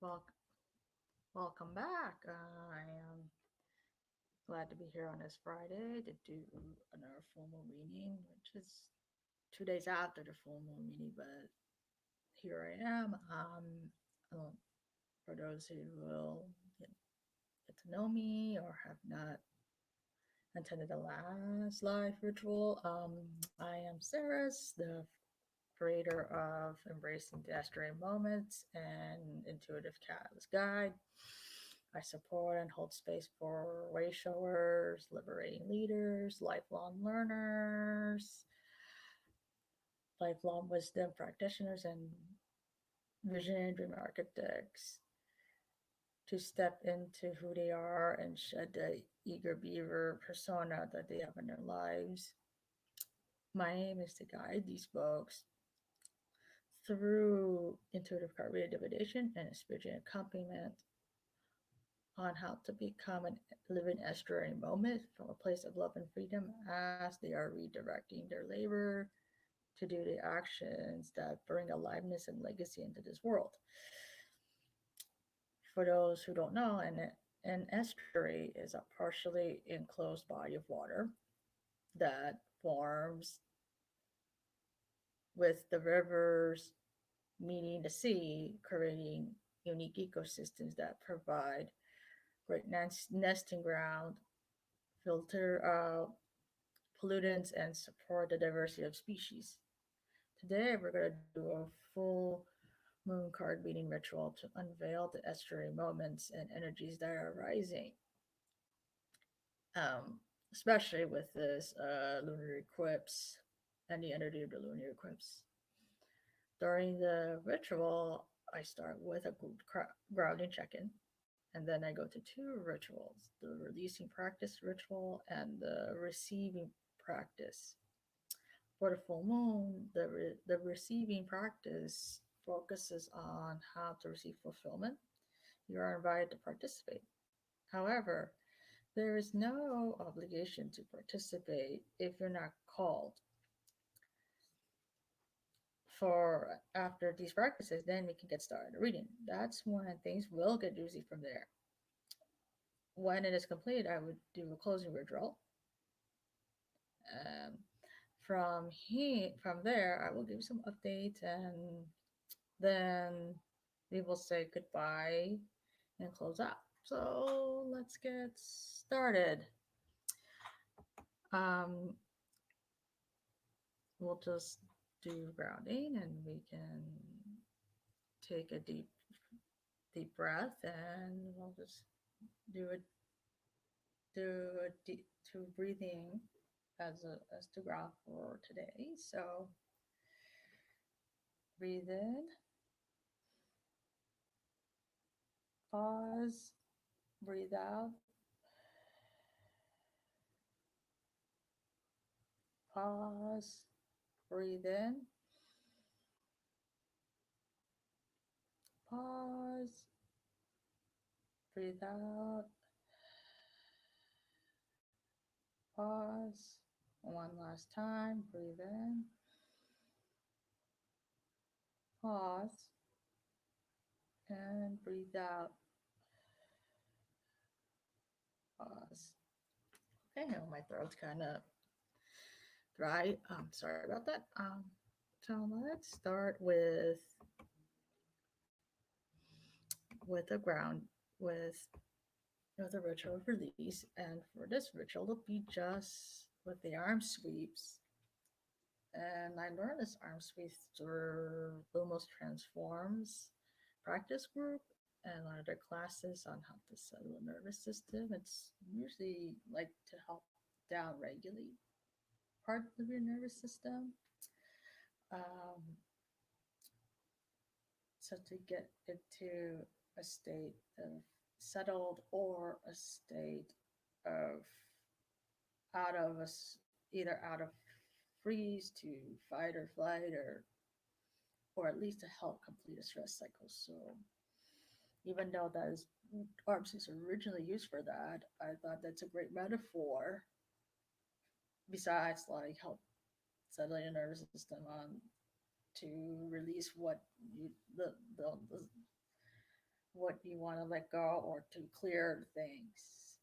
Well, welcome back. I am glad to be here on this Friday to do another full moon reading, which is 2 days after the full moon reading, but here I am. Um, for those who will get to know me or have not attended the last live ritual, I am Saris, the creator of Embracing the Estuary Moments and Intuitive Catalyst Guide. I support and hold space for way showers, liberating leaders, lifelong learners, lifelong wisdom practitioners, and visionary dream architects to step into who they are and shed the eager beaver persona that they have in their lives. My aim is to guide these folks through intuitive card reading divination and a spiritual accompaniment on how to become an living estuary moment from a place of love and freedom as they are redirecting their labor to do the actions that bring aliveness and legacy into this world. For those who don't know, an estuary is a partially enclosed body of water that forms with the rivers meeting the sea, creating unique ecosystems that provide great nesting ground, filter out pollutants, and support the diversity of species. Today, we're going to do a full moon card reading ritual to unveil the estuary moments and energies that are rising, especially with this lunar eclipse and the energy of the lunar eclipse. During the ritual, I start with a grounding check in, and then I go to two rituals: the releasing practice ritual and the receiving practice. For the full moon, the receiving practice focuses on how to receive fulfillment. You are invited to participate. However, there is no obligation to participate if you're not called. For after these practices, then we can get started reading. That's when things will get juicy from there. When it is complete, I would do a closing ritual. Um, from there, I will give some updates, and then we will say goodbye and close out. So let's get started. Um, we'll just do grounding, and we can take a deep breath, and we'll just do a deep to breathing as to ground for today. So breathe in, pause, breathe out, pause, breathe in, pause, breathe out, pause. One last time, breathe in, pause, and breathe out, pause. Okay, now my throat's kind of dry. Sorry about that. So let's start with a ground with with a ritual of release, and for this ritual, it'll be just with the arm sweeps. And I learned this arm sweeps through Lumos Transforms practice group and one of their classes on how to settle the nervous system. It's usually like to help down regulate part of your nervous system. Um, so to get into a state of settled or a state of out of us either out of freeze to fight or flight or at least to help complete a stress cycle. So even though that is arms is originally used for that, I thought that's a great metaphor. Besides, like help settle your nervous system on to release what you the what you want to let go or to clear things.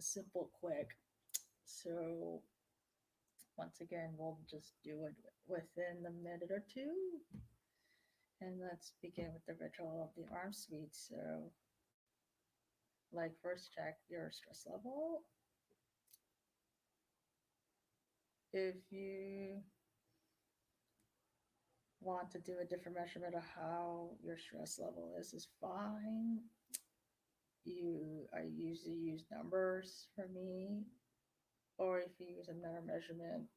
Simple, quick. So once again, we'll just do it within a minute or two. And let's begin with the ritual of the arm sweep. So, like, first check your stress level. If you want to do a different measurement of how your stress level is fine. I usually use numbers for me, or if you use another measurement,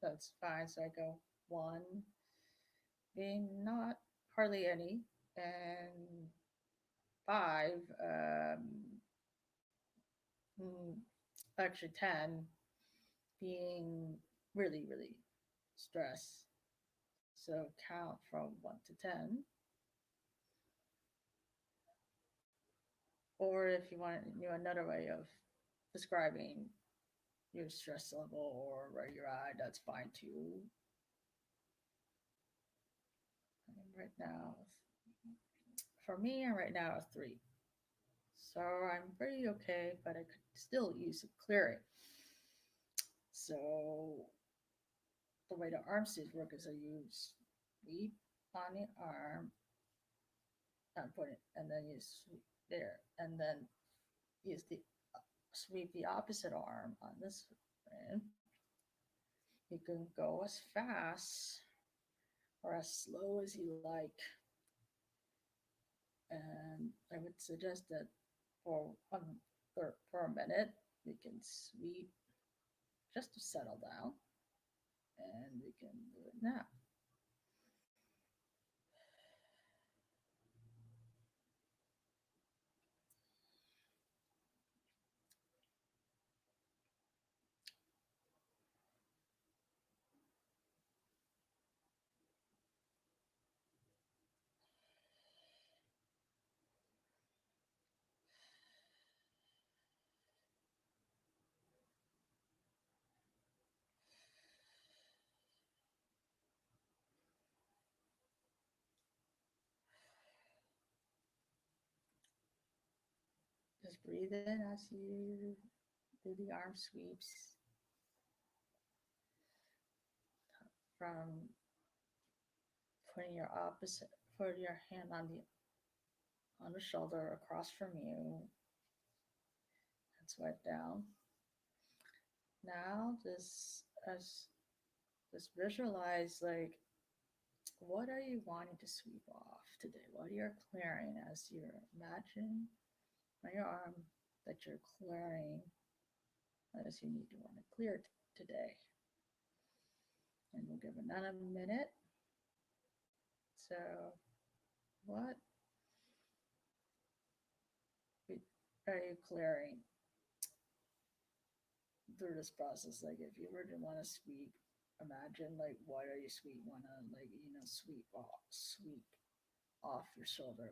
that's fine. So I go one, being not hardly any, and five, mm, actually 10, being really, really stressed. So count from 1 to 10. Or if you want another way of describing your stress level or where you're at, that's fine too. And right now, for me, I'm right now a 3. So I'm pretty okay, but I could still use a clearing. So the way the arm sleeves work is I use sweep on the arm and put it, and then you sweep there, and then use the sweep the opposite arm on this end. You can go as fast or as slow as you like. And I would suggest that for a minute, we can sweep just to settle down, and we can do it now. Just breathe in as you do the arm sweeps from putting your opposite, put your hand on the shoulder across from you and swipe down. Now, just visualize like what are you wanting to sweep off today? What you're clearing as you imagine on your arm that you're clearing as you need to want to clear today. And we'll give another minute. So, what are you clearing through this process? Like, if you were to want to sweep, imagine like what are you sweep want to like sweep off your shoulder?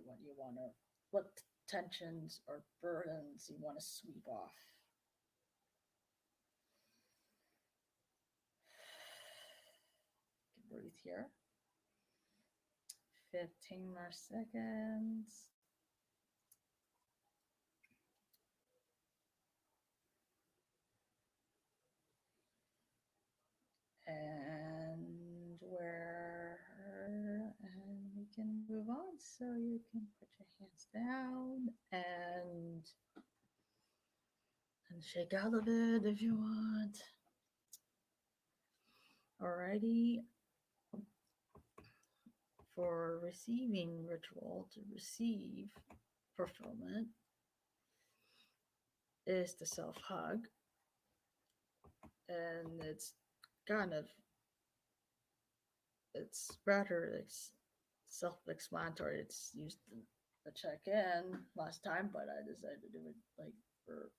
What tensions or burdens you want to sweep off? You can breathe here. 15 more seconds. And we can move on. So you can put your hands down and shake out of it if you want. Alrighty. For receiving ritual, to receive fulfillment is the self hug, and kind of it's rather self-explanatory. It's used to check in last time, but I decided to do it like for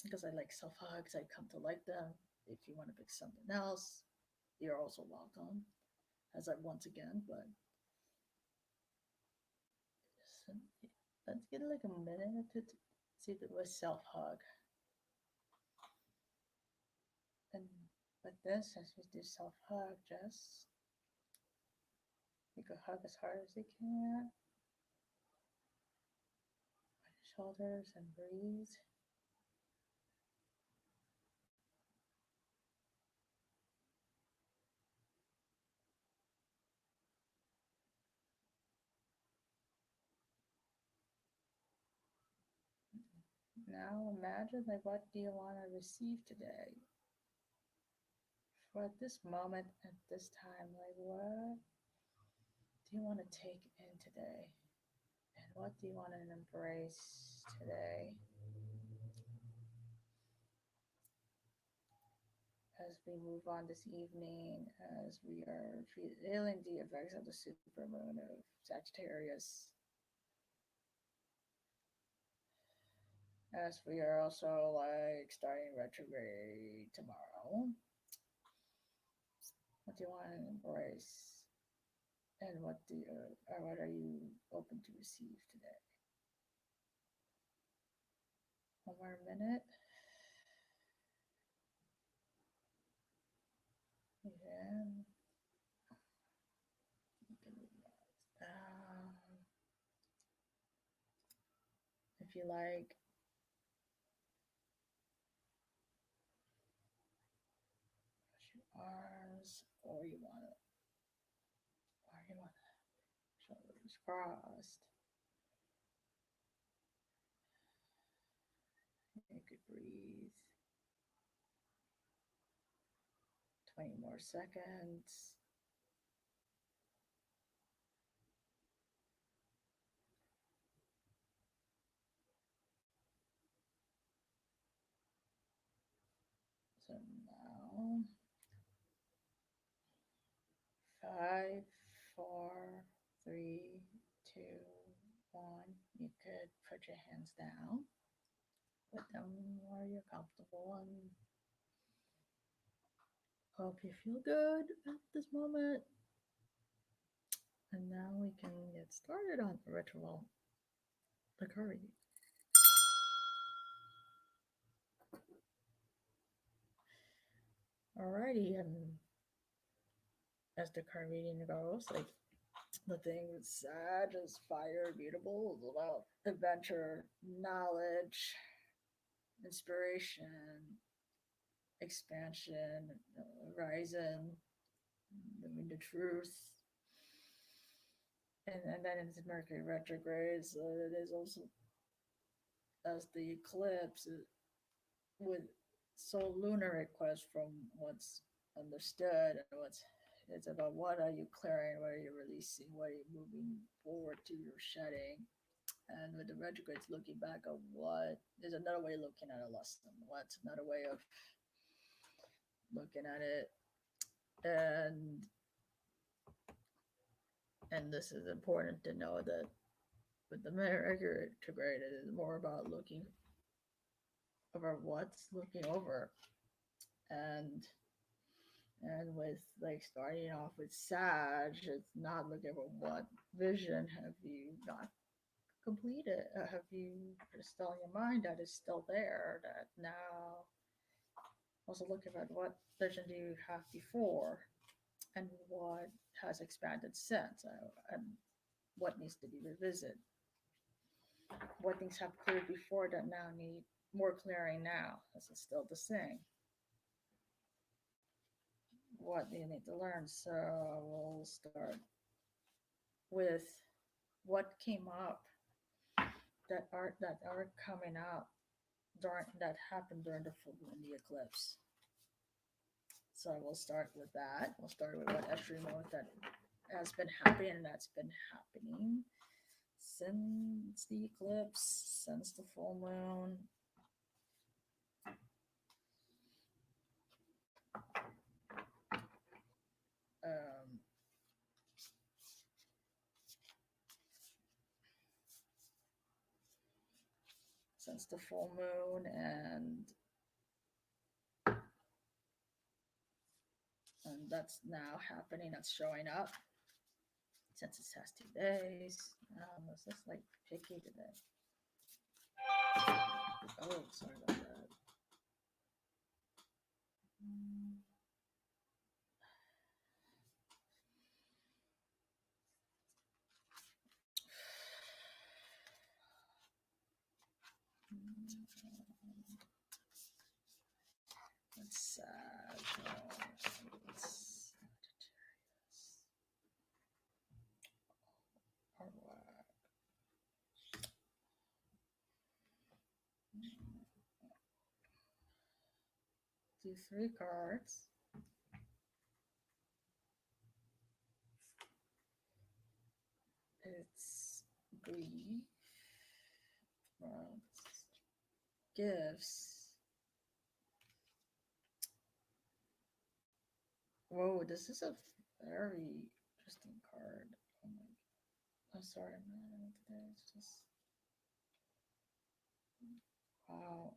because I like self hugs. I come to like them. If you want to pick something else, you're also welcome. As I once again, but let's get like a minute to see if it was self hug. And with this, as we do self hug, just you can hug as hard as you can. shoulders and breathe. Now imagine, like, what do you want to receive today? For at this moment, at this time, like, what do you want to take in today? And what do you want to embrace today? As we move on this evening, as we are feeling the effects of the supermoon of Sagittarius, as we are also like starting retrograde tomorrow, what do you want to embrace? And what are you open to receive today? One more minute. Yeah. If you like, push your arms, or you want shoulders crossed. You could breathe. 20 more seconds. So now, 5, 4, 3, 2, 1. You could put your hands down. Put them where you're comfortable and hope you feel good at this moment. And now we can get started on the ritual, the curry. Alrighty, and as the card reading goes, like the thing with Sag is fire, beautiful, is about adventure, knowledge, inspiration, expansion, horizon, knowing the truth. And then it's Mercury retrograde, so it is also as the eclipse with so lunar request from what's understood and what's it's about what are you clearing, what are you releasing, what are you moving forward to, your shedding. And with the retrogrades looking back at what there's another way of looking at a lesson. What's another way of looking at it? And this is important to know that with the Mercury retrograde, it is more about looking over what's looking over. And with like starting off with Sag, it's not looking for what vision have you not completed, have you still in your mind that is still there, that now also looking at what vision do you have before and what has expanded since, and what needs to be revisited, what things have cleared before that now need more clearing now. This is still the same. What do you need to learn? So we'll start with what came up that are coming up during that happened during the full moon, the eclipse. So we'll start with that. We'll start with what Estuary Moments that has been happening and that's been happening since the eclipse, since the full moon. Um, since the full moon and that's now happening, that's showing up since it has 2 days. It's just like picky today. Oh, sorry about that. Sagittarius. All right. Do three cards. It's grief, gifts. Whoa, this is a very interesting card. Oh my, I'm sorry, I'm not in it today. It's just wow.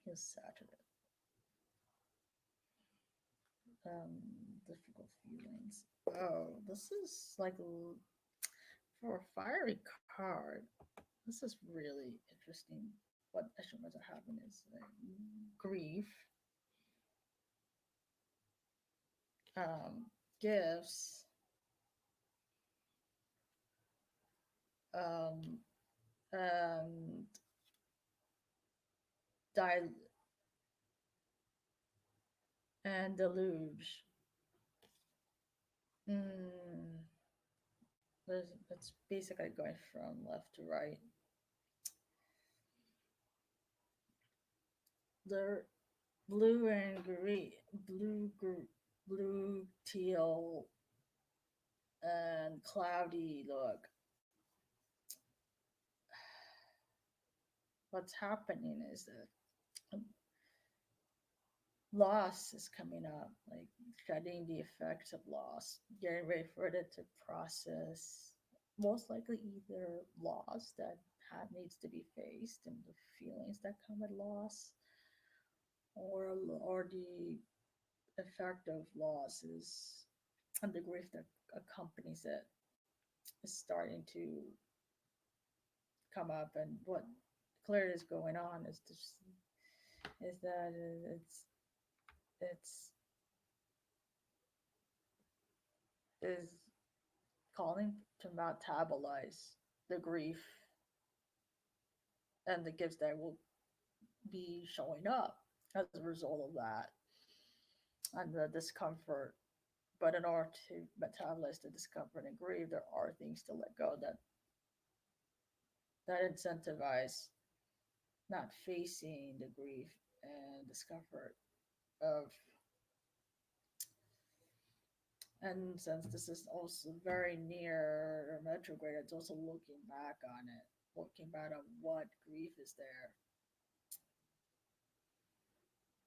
His Saturday. Difficult feelings. Oh, this is like for a fiery card. This is really interesting. What actually was happening is grief, gifts, um, and di- and deluge. Mm, it's basically going from left to right. The blue and green, blue, teal, and cloudy look. What's happening is that loss is coming up, like shedding the effects of loss, getting ready for it to process. Most likely, either loss that needs to be faced and the feelings that come with loss, or the effect of loss is and the grief that accompanies it is starting to come up. And what clearly is going on is just is that it's is calling to metabolize the grief and the gifts that will be showing up as a result of that and the discomfort. But in order to metabolize the discomfort and grief, there are things to let go that incentivize not facing the grief and discomfort of. And since this is also very near retrograde, it's also looking back on it, looking back on what grief is there,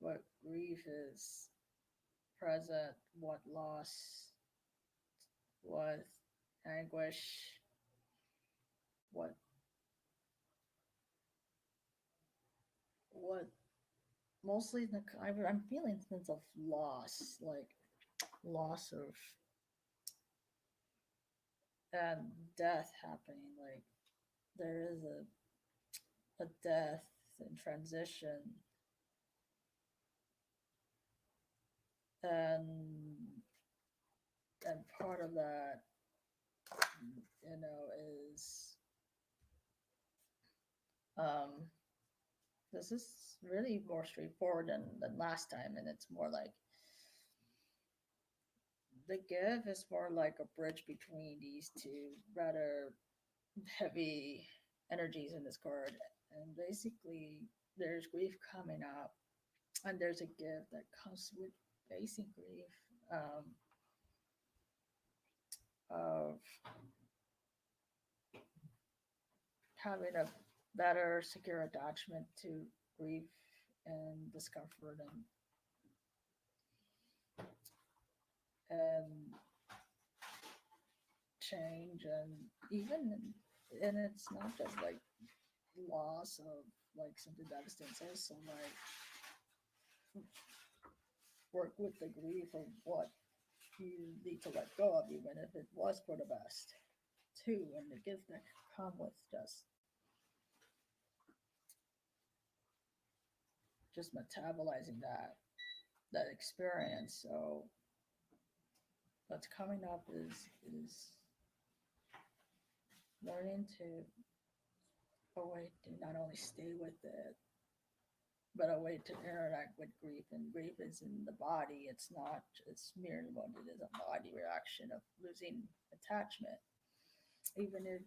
what grief is present, what loss, what anguish, what what mostly I'm feeling sense of loss, like loss of and death happening. Like there is a death and transition, and and part of that, is um this is really more straightforward than last time, and it's more like the give is more like a bridge between these two rather heavy energies in this card. And basically, there's grief coming up, and there's a gift that comes with facing grief, of having a better, secure attachment to grief and discomfort and change, and even and it's not just like loss of like something devastating. It's also like work with the grief of what you need to let go of, even if it was for the best, too. And the gifts that come with just metabolizing that experience. So what's coming up is learning to a way to not only stay with it but a way to interact with grief. And grief is in the body. It's not just merely what it is, a body reaction of losing attachment. Even if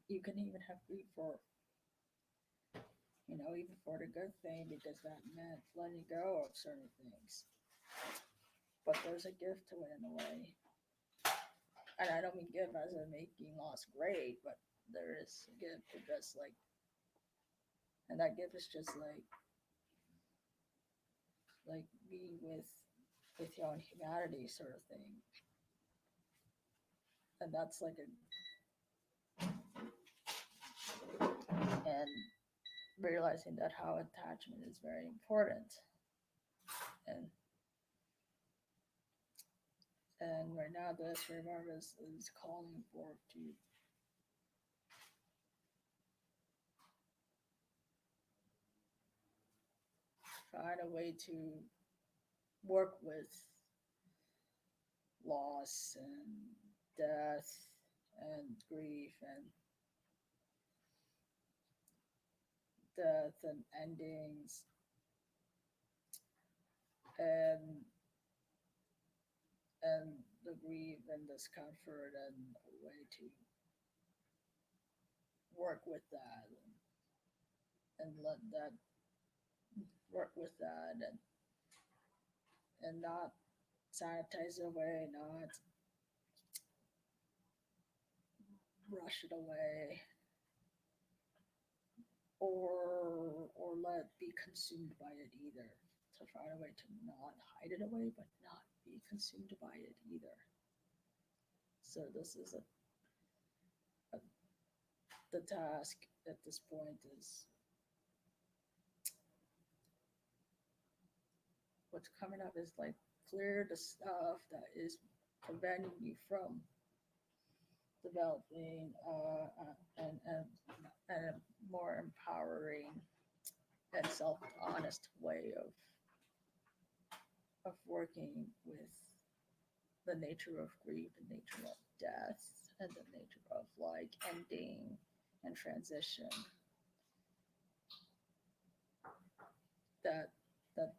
you can even have grief for, even for the good thing, because that meant letting go of certain things. But there's a gift to it in a way. And I don't mean gift as in making loss great, but there is a gift to just like, and that gift is just like being with your own humanity sort of thing. And that's like and realizing that how attachment is very important. And and right now the Estuary Moments is calling for to find a way to work with loss and death and grief and death and endings and and the grief and discomfort and a way to work with that and let that work with that and not sanitize it away, not brush it away, or let it be consumed by it either. To find a way to not hide it away, but not be consumed by it either. So this is a the task at this point is what's coming up is like clear the stuff that is preventing you from developing and a more empowering and self-honest way of working with the nature of grief, the nature of death, and the nature of like ending and transition that that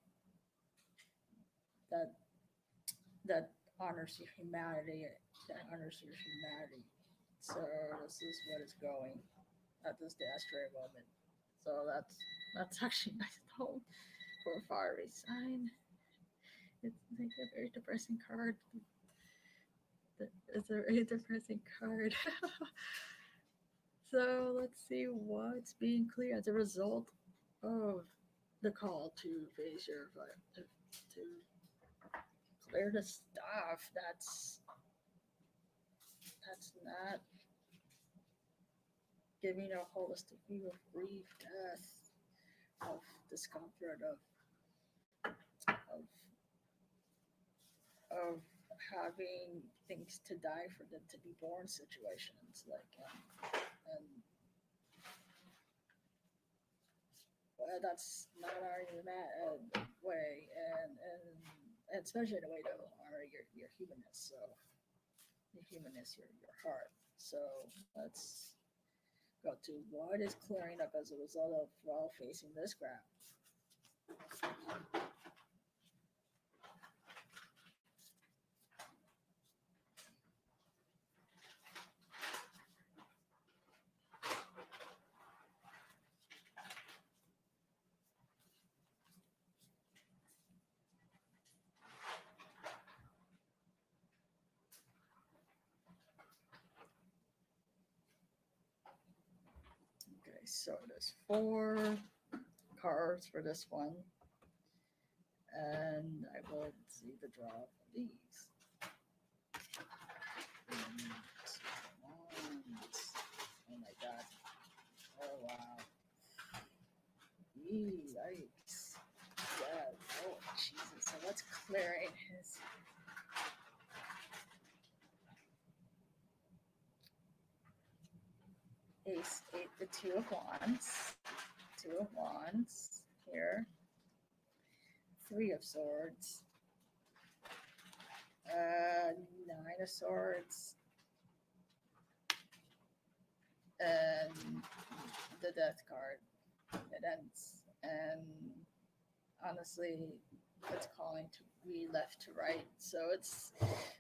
that that honors your humanity, that honors your humanity. So this is what is going at this Estuary moment. So that's actually nice home for a fiery sign. It's like a very depressing card. It's a very depressing card. So let's see what's being clear as a result of the call to face your to clear the stuff that's not giving a holistic view of grief, death, of discomfort, of of having things to die for them to be born situations like and well, that's not our way and especially in a way that will honor your humanness. So your humanness, your heart. So let's go to what is clearing up as a result of while facing this graph. Okay, so there's 4 cards for this one, and I will see the draw of these. Oh my god. Oh wow. Yikes. Yeah. Oh Jesus. So what's clearing his ace, 8, the 2 of wands, 2 of wands here, 3 of swords, 9 of swords, and the death card. It ends and honestly, it's calling to me left to right. So it's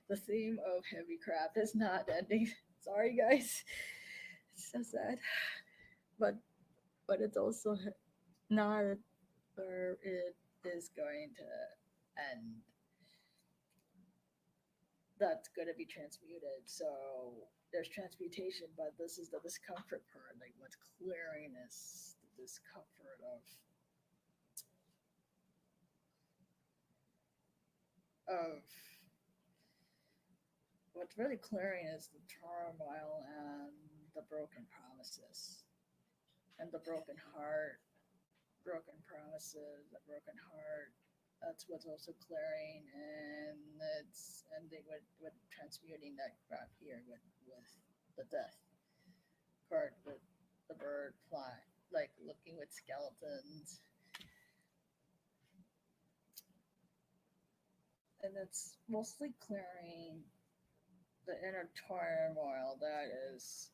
the theme of heavy crap is not ending. Sorry, guys, it's so sad, but it's also not, or it is going to end. That's going to be transmuted. So there's transmutation, but this is the discomfort part. Like what's clearing is the discomfort of what's really clearing is the turmoil and the broken promises and the broken heart, broken promises, the broken heart. That's what's also clearing, and it's ending with transmuting that crap here with the death card with the bird fly, like looking with skeletons, and it's mostly clearing the inner turmoil that is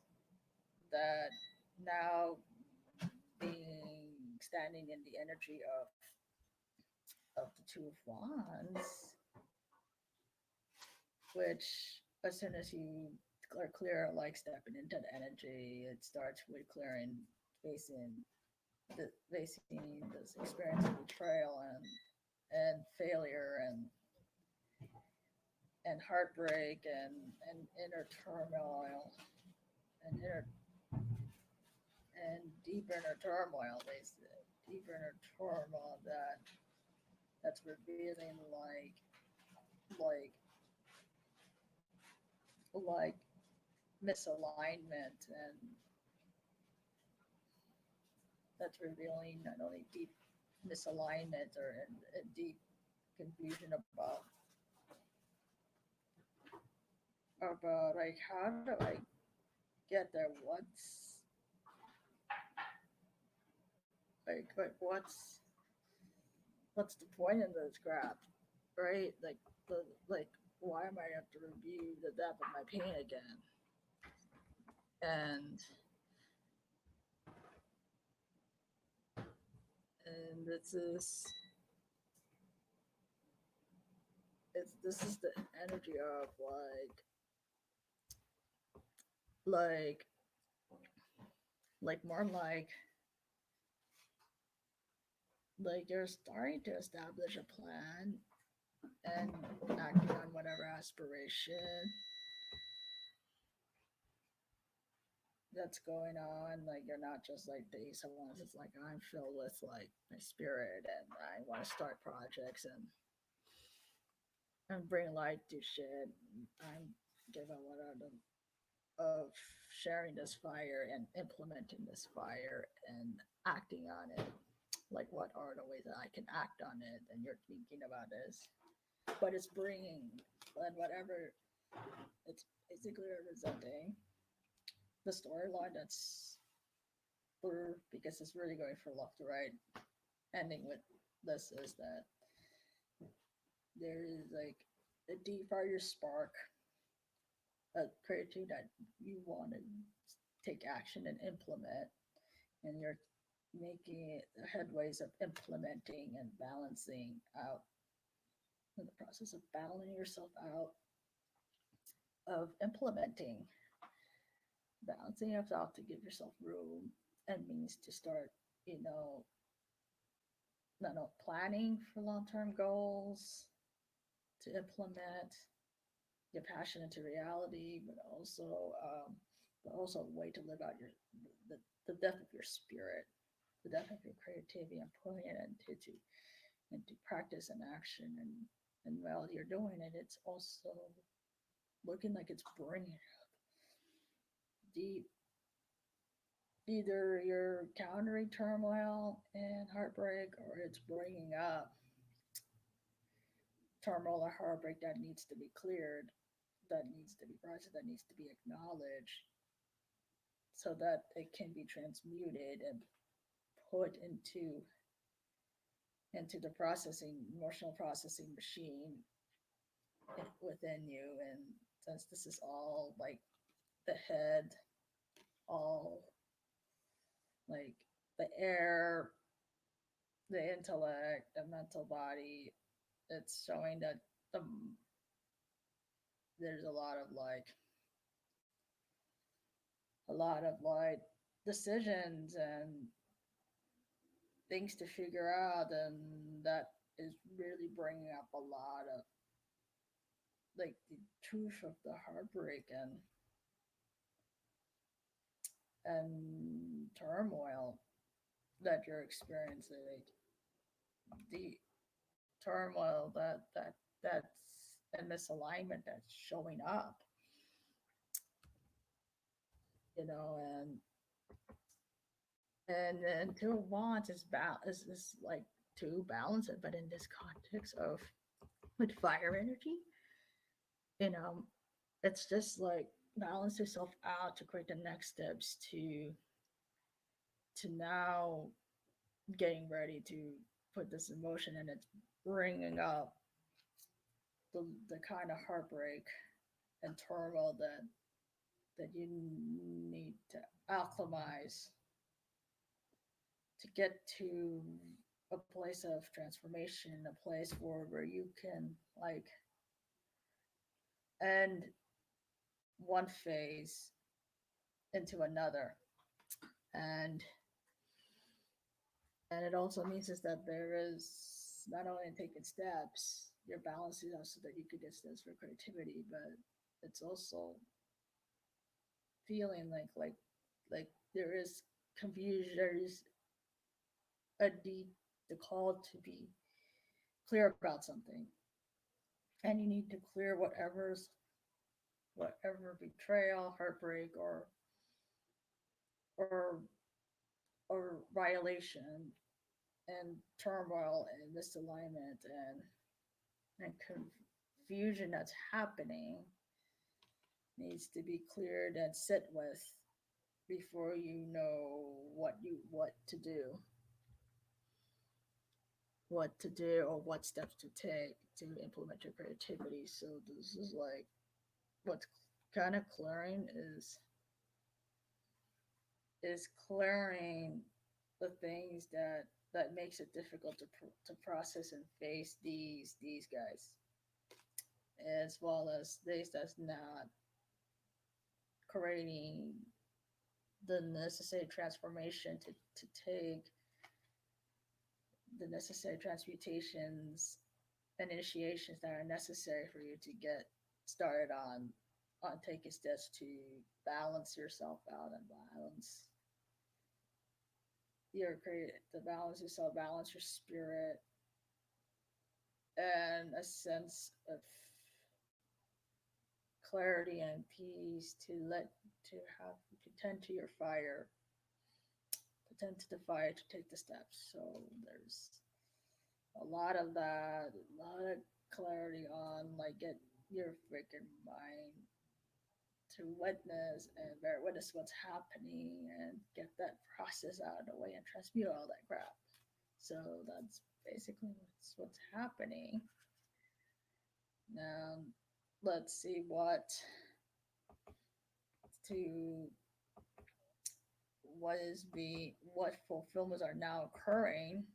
that now being standing in the energy of the two of wands, which as soon as you are clear, like stepping into the energy, it starts with clearing, facing facing this experience of betrayal and failure and heartbreak and inner turmoil and inner and deep inner turmoil, basically deep inner turmoil that's revealing like like misalignment, and that's revealing not only deep misalignment or a deep confusion about like how do I get there? What's the point in this crap, right? Like why am I have to review the depth of my pain again? And this is this is the energy of like more like you're starting to establish a plan and acting on whatever aspiration that's going on. Like you're not just like the Ace of Wands. It's like I'm filled with like my spirit, and I want to start projects and bring light to shit. I'm give a lot of sharing this fire and implementing this fire and acting on it. Like what are the ways that I can act on it? And you're thinking about this, but it's bringing and whatever it's basically representing the storyline that's through, because it's really going from left to right. Ending with this is that there is like a deep fire spark, a creativity that you want to take action and implement, and you're making headways of implementing and balancing out in the process of battling yourself out of implementing, balancing yourself to give yourself room and means to start, you know, not know, planning for long-term goals, to implement your passion into reality, but also a way to live out the, the depth of your spirit, the depth of your creativity, and putting it into practice and action, and while you're doing it, it's also looking like it's bringing deep. Either you're countering turmoil and heartbreak, or it's bringing up turmoil or heartbreak that needs to be cleared, that needs to be processed, that needs to be acknowledged, so that it can be transmuted and put into the processing emotional processing machine within you. And since this is all like the head, all like the air, the intellect, the mental body. It's showing that the there's a lot of like decisions and things to figure out, and that is really bringing up a lot of like the truth of the heartbreak and turmoil that you're experiencing, like the turmoil that's and misalignment that's showing up, you know, and two of wands is like to balance it, but in this context of with fire energy, you know, it's just like balance yourself out to create the next steps to now getting ready to put this in motion, and it's bringing up the kind of heartbreak and turmoil that you need to acclimatize to get to a place of transformation, a place where you can like end one phase into another, and it also means is that there is not only taking steps, your balance is also that you could distance for creativity, but it's also feeling like there is confusion, there is a deep the call to be clear about something, and you need to clear whatever betrayal, heartbreak, or or violation and turmoil and misalignment and confusion that's happening needs to be cleared and sit with before you know what to do or what steps to take to implement your creativity. So this is like what's kind of clearing is clearing the things that makes it difficult to process and face these guys, as well as these that's not creating the necessary transformation to take the necessary transmutations and initiations that are necessary for you to get started on taking steps to balance yourself out and balance your create to balance yourself, balance your spirit, and a sense of clarity and peace to have to tend to your fire, to tend to the fire to take the steps. So there's a lot of that, a lot of clarity on like get your freaking mind to witness and bear witness what's happening and get that process out of the way and transmute all that crap. So that's basically what's happening. Now let's see to what fulfillments are now occurring.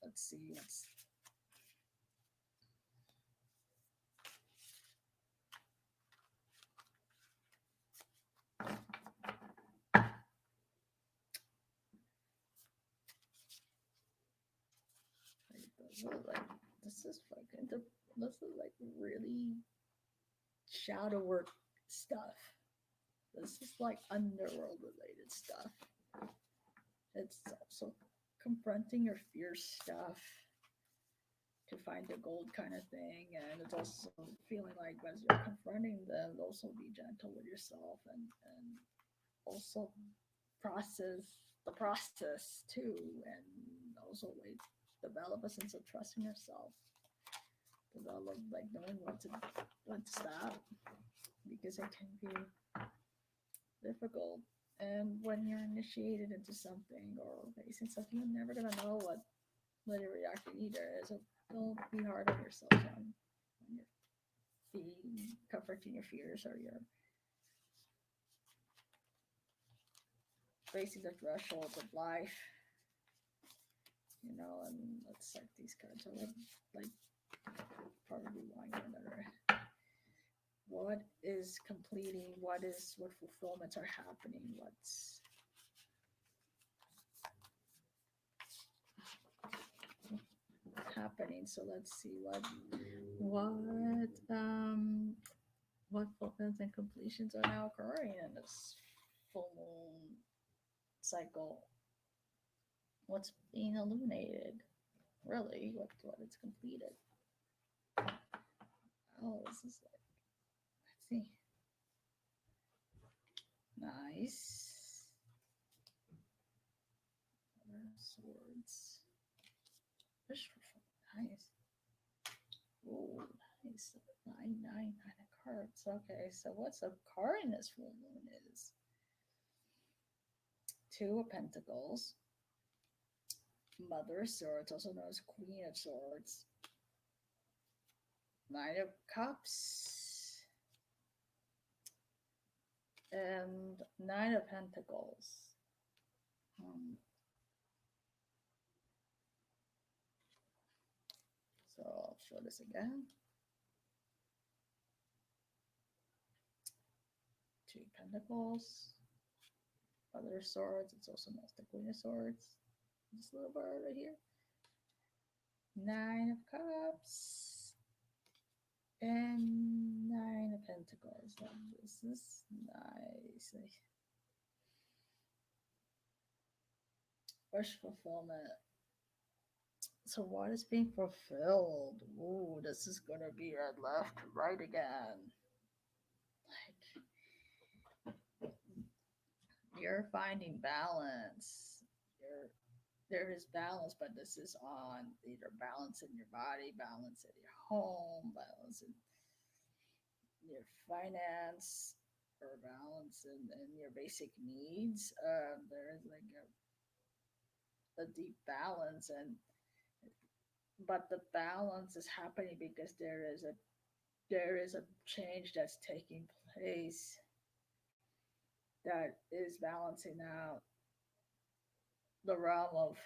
Let's see what's like this is fucking this is like really shadow work stuff. This is like underworld related stuff. It's also confronting your fear stuff to find the gold kind of thing, and it's also feeling like as you're confronting them, also be gentle with yourself and also process the process too, and also like develop a sense of trust in yourself, develop like knowing when to stop, because it can be difficult. And when you're initiated into something or facing something, you're never gonna know what your reaction either. So don't be hard on yourself when you're being confronting your fears or you're facing the threshold of life. And let's set these cards. I would like probably one or another. What is completing? What fulfillments are happening? What's happening? So let's see what fulfillments and completions are now occurring in this full moon cycle. What's being illuminated? Really, what is completed? Oh, this is like, let's see. Nice. Swords. Nice. Oh, nice. Nine of cards. Okay, so what's a card in this full moon is Two of Pentacles, Mother of Swords, also known as Queen of Swords, Nine of Cups, and Nine of Pentacles. So I'll show this again. Two Pentacles, Mother of Swords. It's also known as the Queen of Swords. This little bird right here. Nine of Cups and Nine of Pentacles. This is nice. Wish fulfillment. So what is being fulfilled? Ooh, this is gonna be right, left, right again. Like you're finding balance. There is balance, but this is on either balance in your body, balance in your home, balance in your finance, or balance in your basic needs. There is like a deep balance, and but the balance is happening because there is a change that's taking place that is balancing out the realm of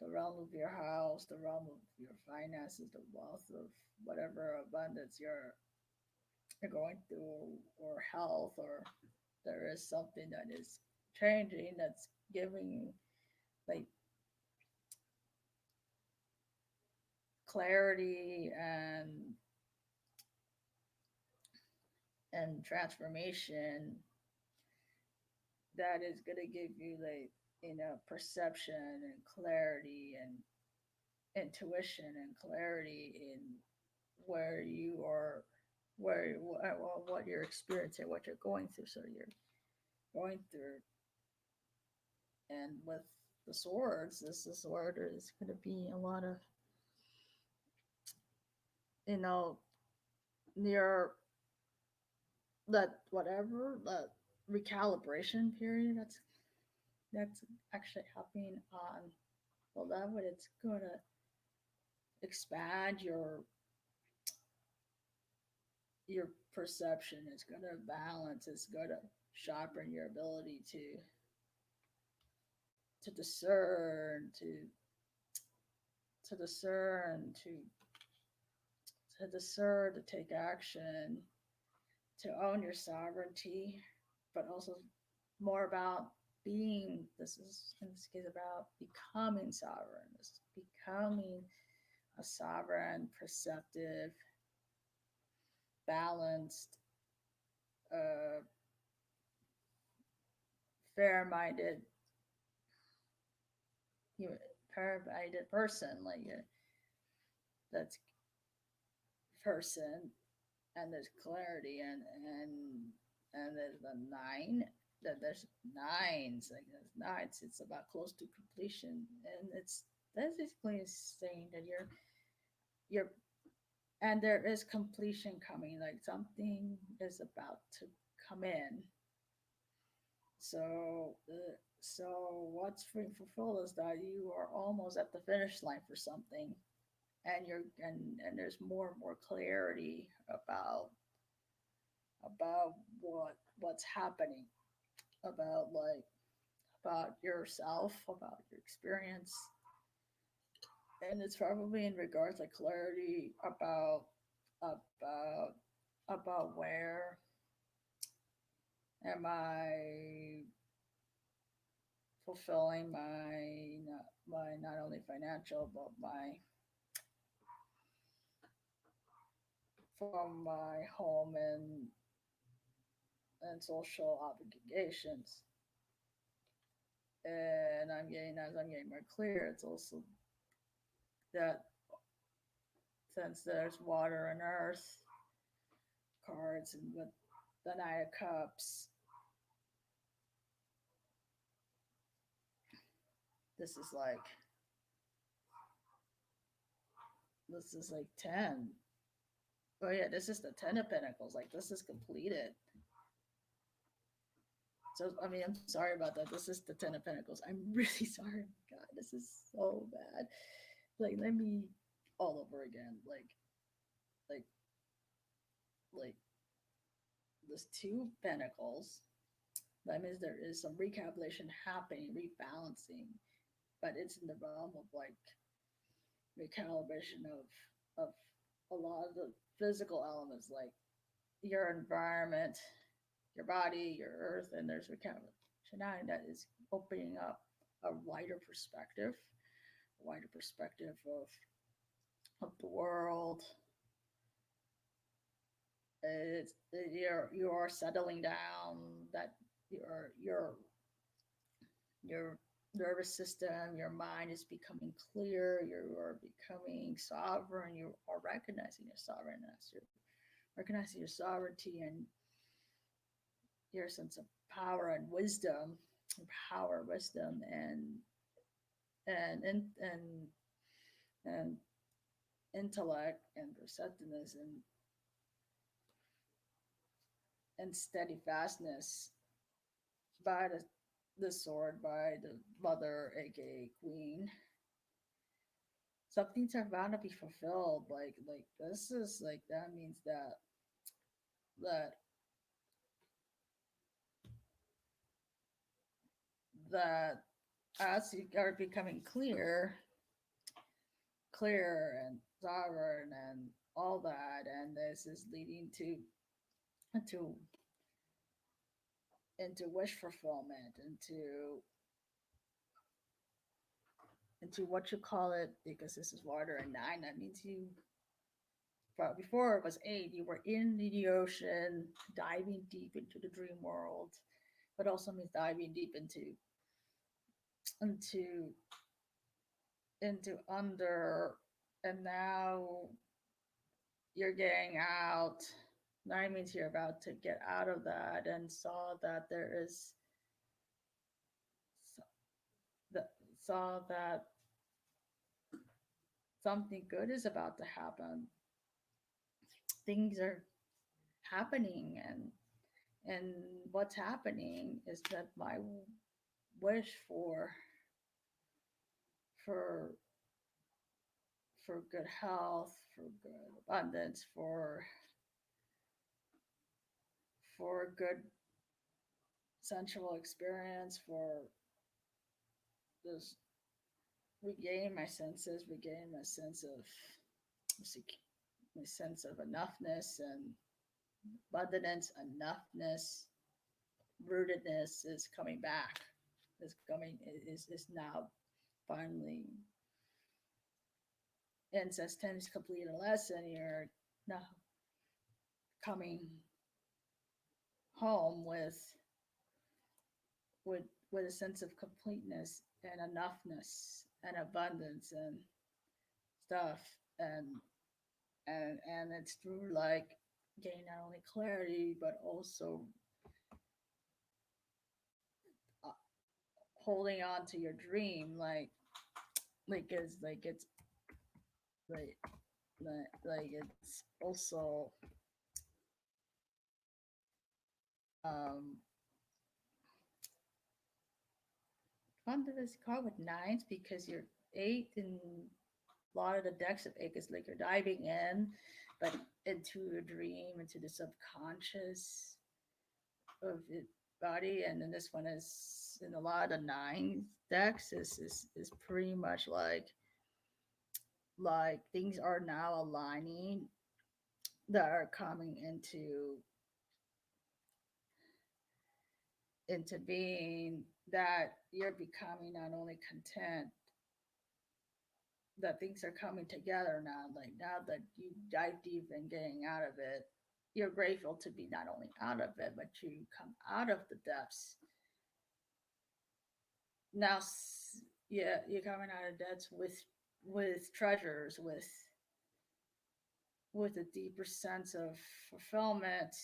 the realm of your house, the realm of your finances, the wealth of whatever abundance you're going through, or health, or there is something that is changing that's giving like clarity and transformation that is going to give you like perception and clarity and intuition and clarity in where you are, what you're experiencing, what you're going through. So you're going through, and with the swords, this sword is going to be a lot of you know near that whatever that recalibration period that's actually happening on the level. It's going to expand your perception. It's going to balance. It's going to sharpen your ability to discern, to discern, to discern, to take action, to own your sovereignty, but also more about being. This is in this case about becoming sovereign. This is becoming a sovereign, perceptive, balanced, uh, fair-minded, you know, fair-minded person, like that's person, and there's clarity, and there's the nine. That there's nines, like there's nines. It's about close to completion, and it's basically saying that you're and there is completion coming. Like something is about to come in. So what's being fulfilled is that you are almost at the finish line for something, and and there's more and more clarity about what's happening, about about yourself, about your experience, and it's probably in regards like clarity about where am I fulfilling my not only financial but my from my home and social obligations. And I'm getting as I'm getting more clear, it's also that since there's water and earth cards and with the Knight of Cups, this is like this is like 10. Oh yeah, this is the 10 of Pentacles. Like this is completed. So I mean, I'm sorry about that. This is the 10 of Pentacles. I'm really sorry. God, this is so bad. Like let me all over again. Like like this 2 Pentacles. That means there is some recalculation happening, rebalancing, but it's in the realm of like recalibration of a lot of the physical elements, like your environment, your body, your earth, and there's recalibration nine that is opening up a wider perspective of the world. You are settling down. That your your nervous system, your mind is becoming clear. You are becoming sovereign. You are recognizing your sovereignness. You're recognizing your sovereignty and your sense of power and wisdom, power, wisdom, and and and, and intellect and receptiveness and steadfastness by the sword, by the mother, aka queen. Some things are bound to be fulfilled. Like this is like that means that that as you are becoming clear and sovereign and all that, and this is leading into into wish fulfillment, into what you call it, because this is water and nine. That means you. But before it was 8, you were in the ocean, diving deep into the dream world, but also means diving deep into into under, and now you're getting out. That means you're about to get out of that and saw that there is that saw that something good is about to happen. Things are happening, and what's happening is that my wish for for good health, for good abundance, for good sensual experience, for this regain my senses, regain my sense of enoughness and abundance, enoughness, rootedness is coming back. Is coming is now finally, and since 10 is complete a lesson, you're now coming home with with a sense of completeness and enoughness and abundance and stuff, and it's through like getting not only clarity but also uh, holding on to your dream, like it's like like it's also um fun to this card with nines because you're 8 and a lot of the decks of 8 is like you're diving in, but into your dream, into the subconscious of it. body, and then this one is in a lot of the nine decks is pretty much like things are now aligning that are coming into being, that you're becoming not only content, that things are coming together now, like now that you dive deep and getting out of it, you're grateful to be not only out of it, but you come out of the depths now. Yeah, you're coming out of debts with treasures, with a deeper sense of fulfillment,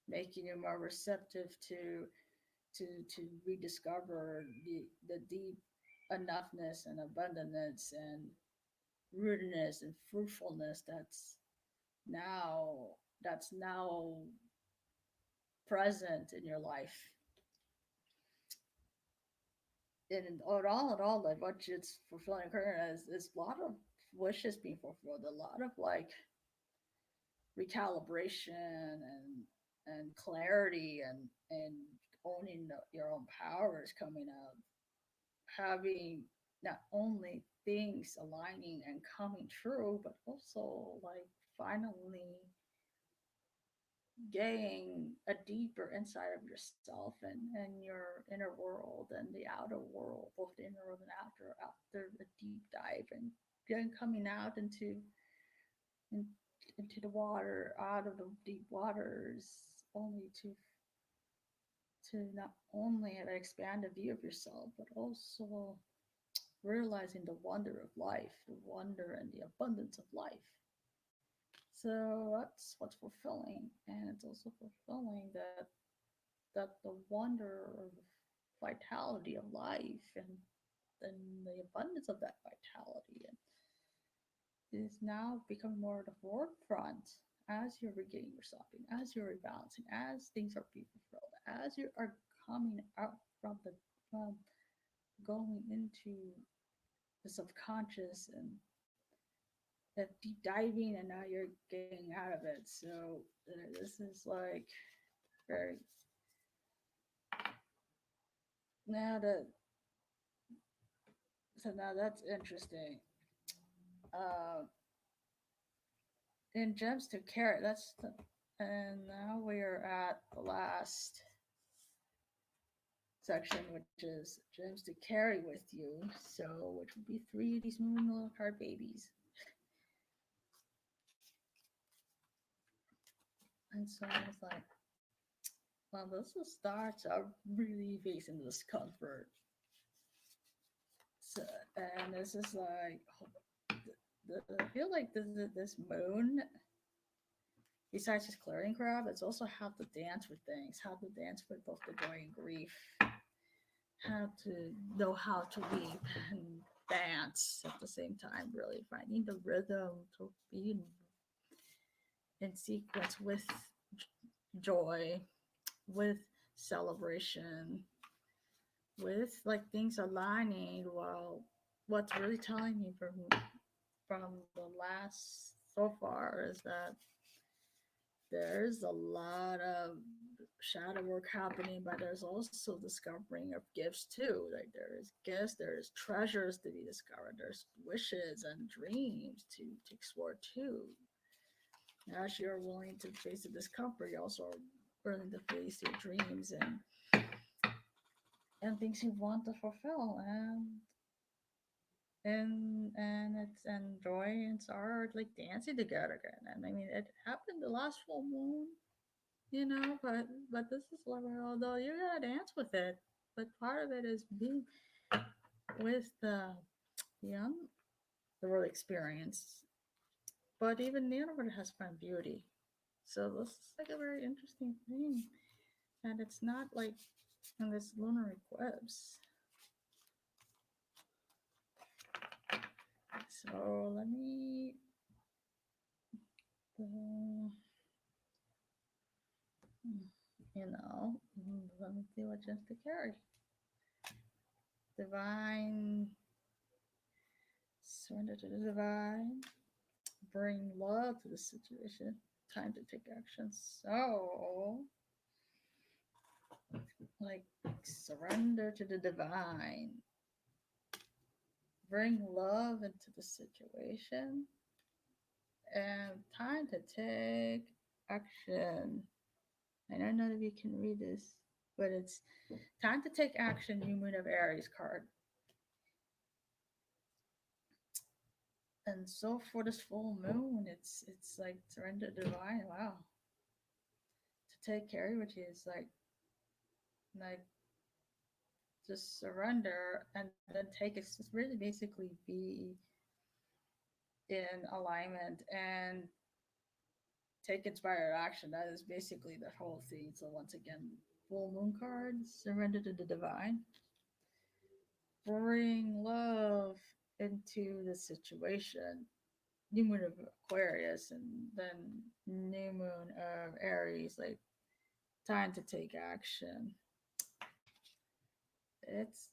making you more receptive to rediscover the deep enoughness and abundance and rootedness and fruitfulness now that's now present in your life. And all, like what it's fulfilling current is a lot of wishes being fulfilled, a lot of like recalibration and clarity and owning your own powers coming up, having not only things aligning and coming true, but also like finally getting a deeper insight of yourself and your inner world and the outer world, both the inner world and after a deep dive and then coming out in, into the water, out of the deep waters, only to not only expand a view of yourself, but also realizing the wonder of life, the wonder and the abundance of life. So that's what's fulfilling, and it's also fulfilling that the wonder of vitality of life and the abundance of that vitality and is now becoming more at the forefront as you're regaining yourself, and as you're rebalancing, as things are being fulfilled, as you are coming out from going into the subconscious and deep diving, and now you're getting out of it. So this is like very, now that, so now that's interesting. uh in gems to carry, and now we are at the last section, which is gems to carry with you. So, which would be three of these moving little card babies. And so I was like, well, this starts out really facing discomfort. So, and this is like, I feel like this moon, besides just clearing crap, it's also how to dance with things, how to dance with both the joy and grief, how to know how to weep and dance at the same time, really finding the rhythm to be in sequence with joy, with celebration, with like things aligning. While what's really telling me from the last so far is that there's a lot of shadow work happening, but there's also discovering of gifts too. Like there is gifts, there's treasures to be discovered, there's wishes and dreams to explore too. As you're willing to face the discomfort, you're also willing to face your dreams and things you want to fulfill, and it's and joy and sorrow are like dancing together again. And I mean, it happened the last full moon, but this is like, although you gotta dance with it, but part of it is being with young the world experience, but even the universe has found beauty. So this is like a very interesting thing, and it's not like in this lunar eclipse. So let me let me see what just to carry. Divine, surrender to the divine, bring love to the situation, time to take action. So like surrender to the divine, bring love into the situation, and time to take action. I don't know if you can read this, but it's time to take action. New Moon of Aries card. And so for this full moon, it's like surrender to divine. Wow, to take care, which is like just surrender and then take it. Just really basically be in alignment and take inspired action. That is basically the whole thing. So once again, full moon cards, surrender to the divine, bring love into the situation. New moon of Aquarius and then new moon of Aries, like time to take action. It's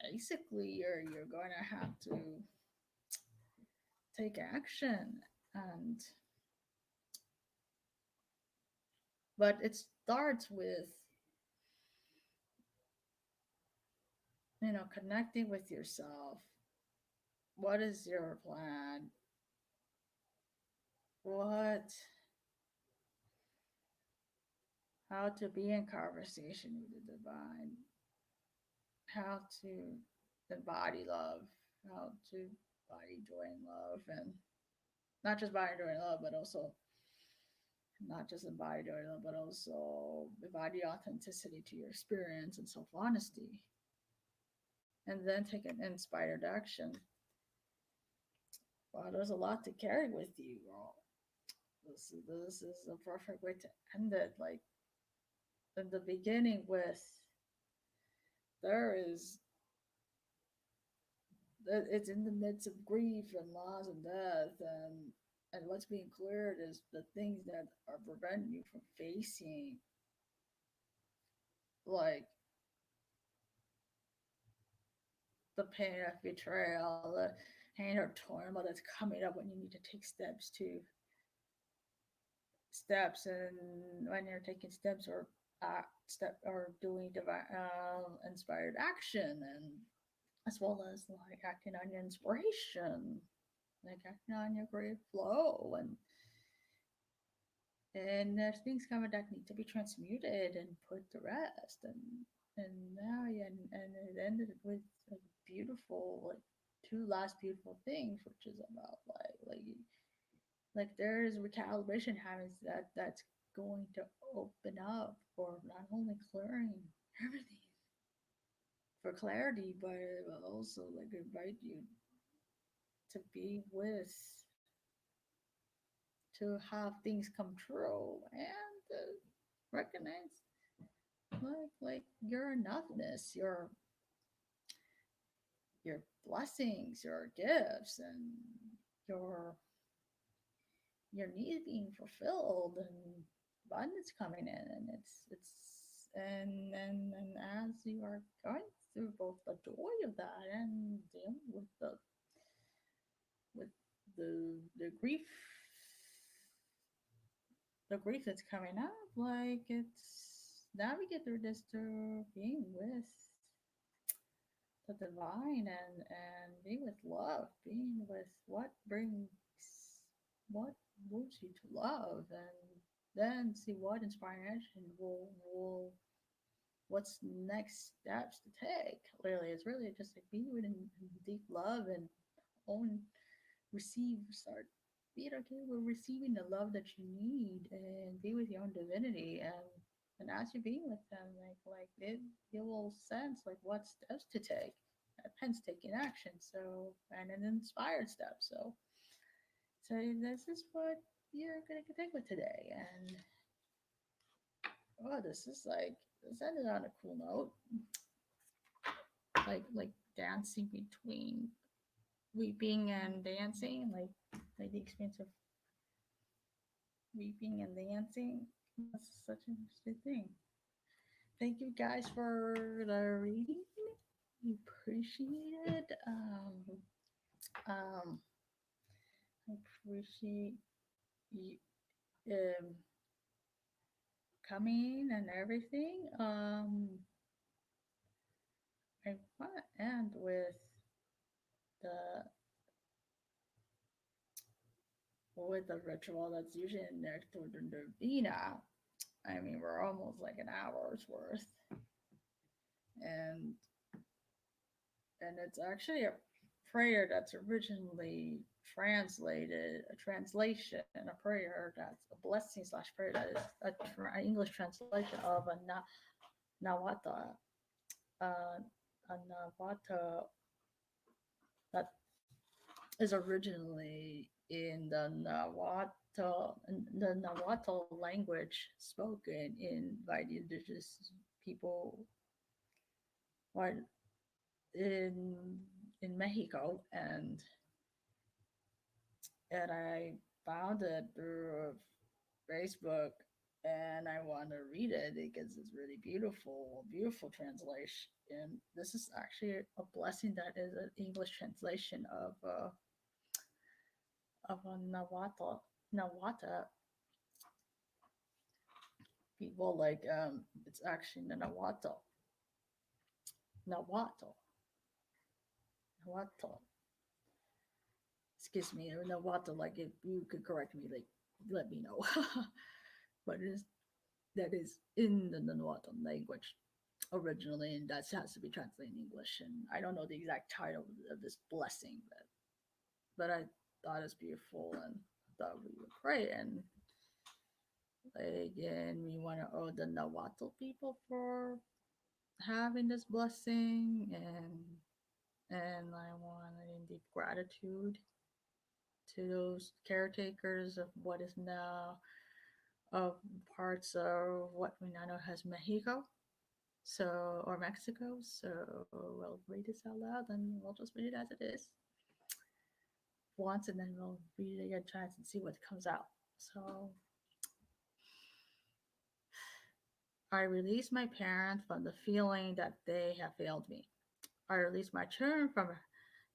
basically you're going to have to take action, and but it starts with connecting with yourself. What is your plan? What How to be in conversation with the divine, how to embody love, how to embody joy and love, and not just embody joy and love, but also not just embody joy and love, but also embody authenticity to your experience and self honesty, and then take an inspired action. Wow, there's a lot to carry with you, girl. This is a perfect way to end it. Like in the beginning, with there is it's in the midst of grief and loss and death, and what's being cleared is the things that are preventing you from facing like the pain of betrayal, the pain or trauma that's coming up when you need to take steps, and when you're taking steps or step or doing divine inspired action, and as well as like acting on your inspiration, like acting on your creative flow, and there's things coming that need to be transmuted and put to rest, and now yeah, and it ended with a beautiful like two last beautiful things, which is about like there's recalibration habits that's going to open up for not only clearing everything for clarity, but it will also like invite you to be with, to have things come true, and recognize like your enoughness, your blessings, your gifts, and your your needs being fulfilled, and abundance coming in, and it's and as you are going through both the joy of that and dealing with the grief that's coming up, like it's navigate through this through being with the divine, and being with love, being with what moves you to love, and then see what inspiration will what's next steps to take. Really, it's really just like be in deep love and own start being okay with receiving the love that you need, and be with your own divinity, and as you're being with them, you will sense like what steps to take, hence taking action. So, and an inspired step. So this is what you're gonna take with today, and oh, this ended on a cool note, like dancing between weeping and dancing, like the experience of weeping and dancing. That's such an interesting thing. Thank you guys for the reading. We appreciate it. Um, I appreciate you um, coming and everything, I want to end the with the ritual that's usually in Lectio Divina. I mean, we're almost like an hour's worth, and it's actually a prayer that's originally translated, a translation, a prayer that's a blessing slash prayer that is an English translation of a Nawata, a Nawata that is originally in the Nahuatl language spoken in by the indigenous people right, in Mexico, and I found it through Facebook, and I want to read it because it's really beautiful, beautiful translation. And this is actually a blessing that is an English translation of a Nahuatl people. Like it's actually the Nahuatl, Nahuatl. Excuse me, Nahuatl. Like if you could correct me, like let me know. But it is that is in the Nahuatl language originally, and that has to be translated in English. And I don't know the exact title of this blessing, but I thought it's beautiful and thought we would pray. And again, we want to owe the Nahuatl people for having this blessing, and I want in deep gratitude to those caretakers of what is now of parts of what we now know as Mexico. So, or Mexico. So, we'll read this out loud and we'll just read it as it is once, and then we'll read it again, chance and see what comes out. So, I release my parents from the feeling that they have failed me. I release my children from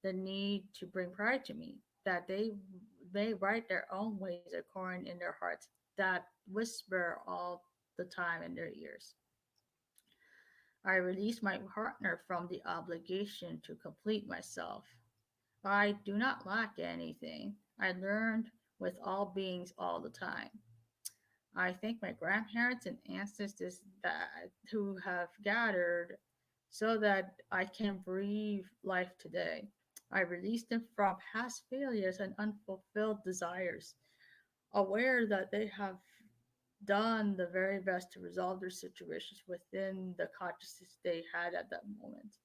the need to bring pride to me, that they may write their own ways according in their hearts, that whisper all the time in their ears. I release my partner from the obligation to complete myself. I do not lack anything. I learned with all beings all the time. I thank my grandparents and ancestors that who have gathered so that I can breathe life today. I release them from past failures and unfulfilled desires, aware that they have done the very best to resolve their situations within the consciousness they had at that moment.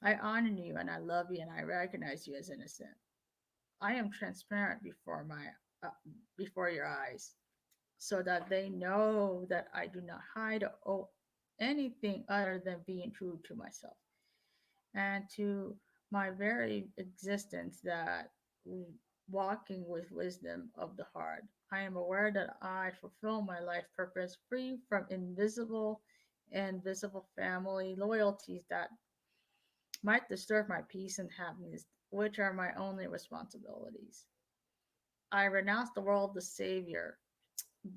I honor you and I love you and I recognize you as innocent. I am transparent uh, before your eyes, so that they know that I do not hide or owe anything other than being true to myself and to my very existence, that walking with wisdom of the heart. I am aware that I fulfill my life purpose free from invisible and visible family loyalties that might disturb my peace and happiness, which are my only responsibilities. I renounce the role of the Savior,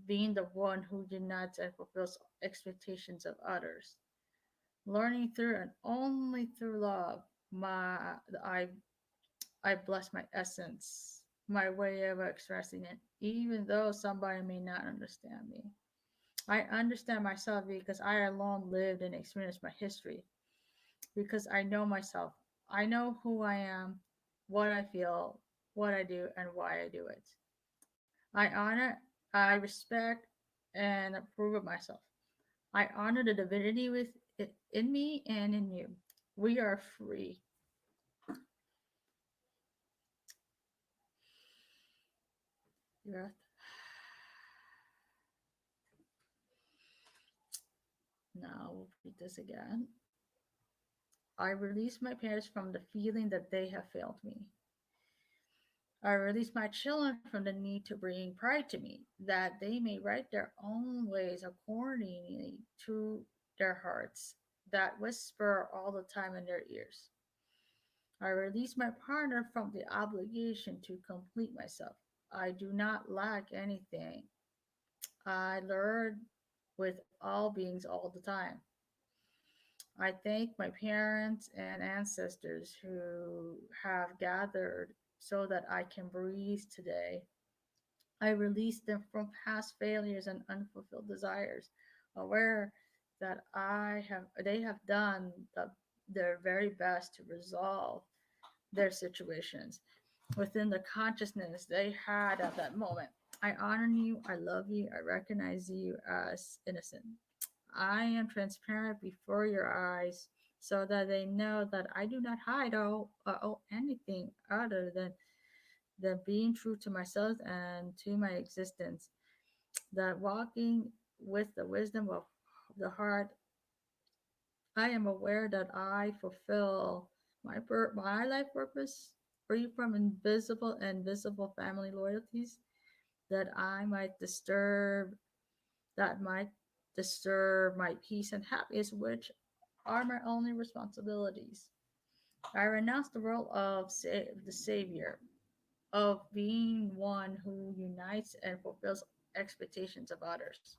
being the one who unites and fulfills expectations of others. Learning through and only through love, my I bless my essence, my way of expressing it, even though somebody may not understand me. I understand myself because I alone lived and experienced my history, because I know myself. I know who I am, what I feel, what I do, and why I do it. I honor, I respect, and approve of myself. I honor the divinity with it in me and in you. We are free. Breath. Now we'll read this again. I release my parents from the feeling that they have failed me. I release my children from the need to bring pride to me, that they may write their own ways accordingly to their hearts, that whisper all the time in their ears. I release my partner from the obligation to complete myself. I do not lack anything. I learned. with all beings all the time. I thank my parents and ancestors who have gathered so that I can breathe today. I release them from past failures and unfulfilled desires, aware that they have done their very best to resolve their situations within the consciousness they had at that moment. I honor you, I love you, I recognize you as innocent. I am transparent before your eyes so that they know that I do not hide or anything other than being true to myself and to my existence. That walking with the wisdom of the heart, I am aware that I fulfill my life purpose, free from invisible and visible family loyalties that that might disturb my peace and happiness, which are my only responsibilities. I renounce the role of the savior, of being one who unites and fulfills expectations of others.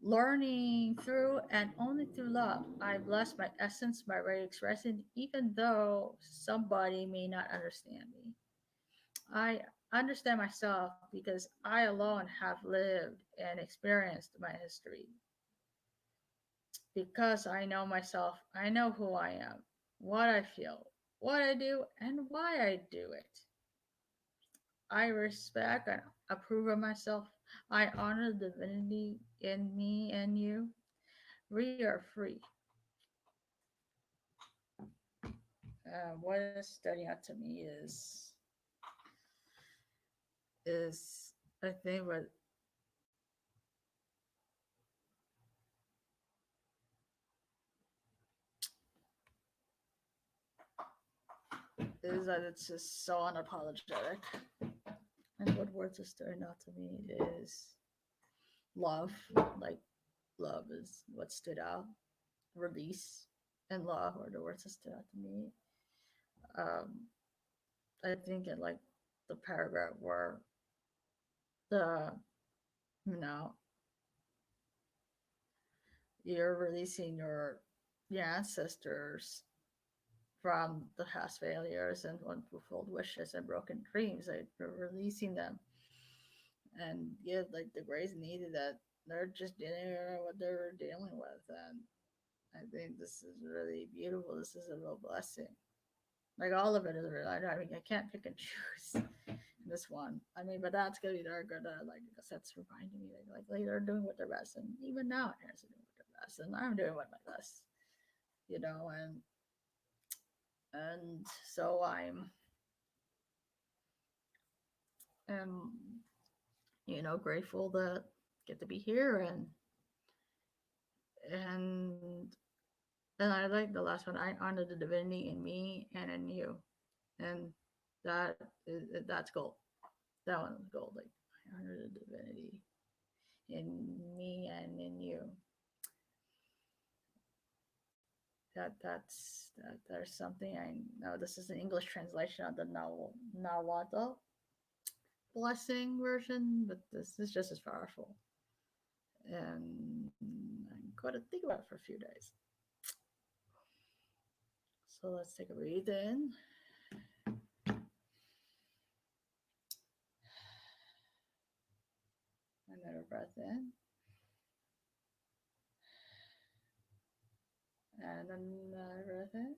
Learning through and only through love, I bless my essence by way of expressing, even though somebody may not understand me. I understand myself because I alone have lived and experienced my history. Because I know myself, I know who I am, what I feel, what I do, and why I do it. I respect and approve of myself. I honor the divinity in me and you. We are free. What is studying out to me is I think what is that it's just so unapologetic. And what words are stirring out to me is love. Like love is what stood out. Release and love are the words that stood out to me. Um, I think in like the paragraph where the you know you're releasing your ancestors from the past failures and unfulfilled wishes and broken dreams. Like you're releasing them and give like the grace needed that they're just dealing with what they're dealing with. And I think this is really beautiful. This is a real blessing. Like all of it is real. I mean, I can't pick and choose this one. I mean, but that's gonna be they're gonna like I guess that's reminding me like they're doing what their best, and even now parents are doing what their best, and I'm doing what my best, you know, and so I'm am grateful that get to be here and and I like the last one. I honor the divinity in me and in you, and that's gold. That one was gold. Like I honor the divinity in me and in you. There's something I know. This is an English translation of the Nahuatl blessing version, but this is just as powerful. And I'm going to think about it for a few days. So let's take a breathe in, another breath in, and another breath in.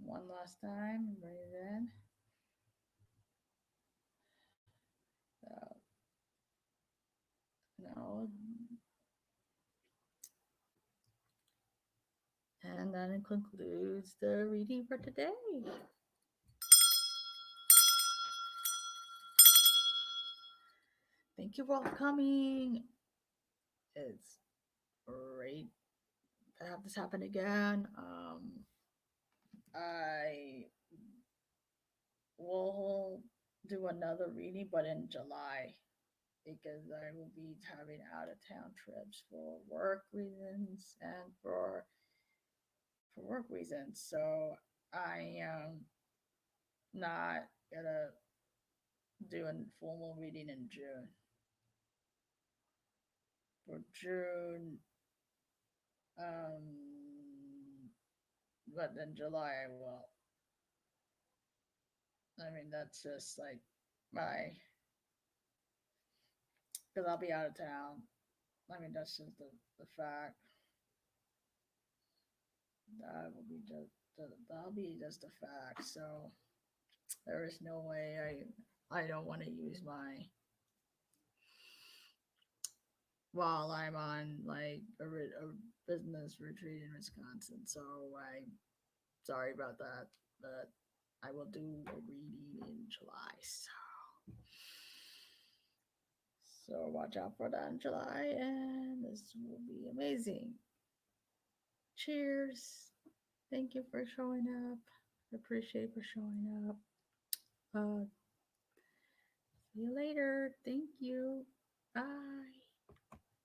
One last time, breathe in, out. No, and that concludes the reading for today. Thank you for all coming. It's great to have this happen again. I will do another reading, but in July because I will be having out of town trips for work reasons and for work reasons. So I am not gonna doing formal reading in June. For June, but in July, well, I mean, that's just like my, because I'll be out of town. I mean, that's just the fact. That will be that'll be just a fact. So there is no way I don't want to use my while I'm on like a business retreat in Wisconsin. So I sorry about that, but I will do a reading in July. So watch out for that in July, and this will be amazing. Cheers! Thank you for showing up. Appreciate for showing up. See you later. Thank you. Bye.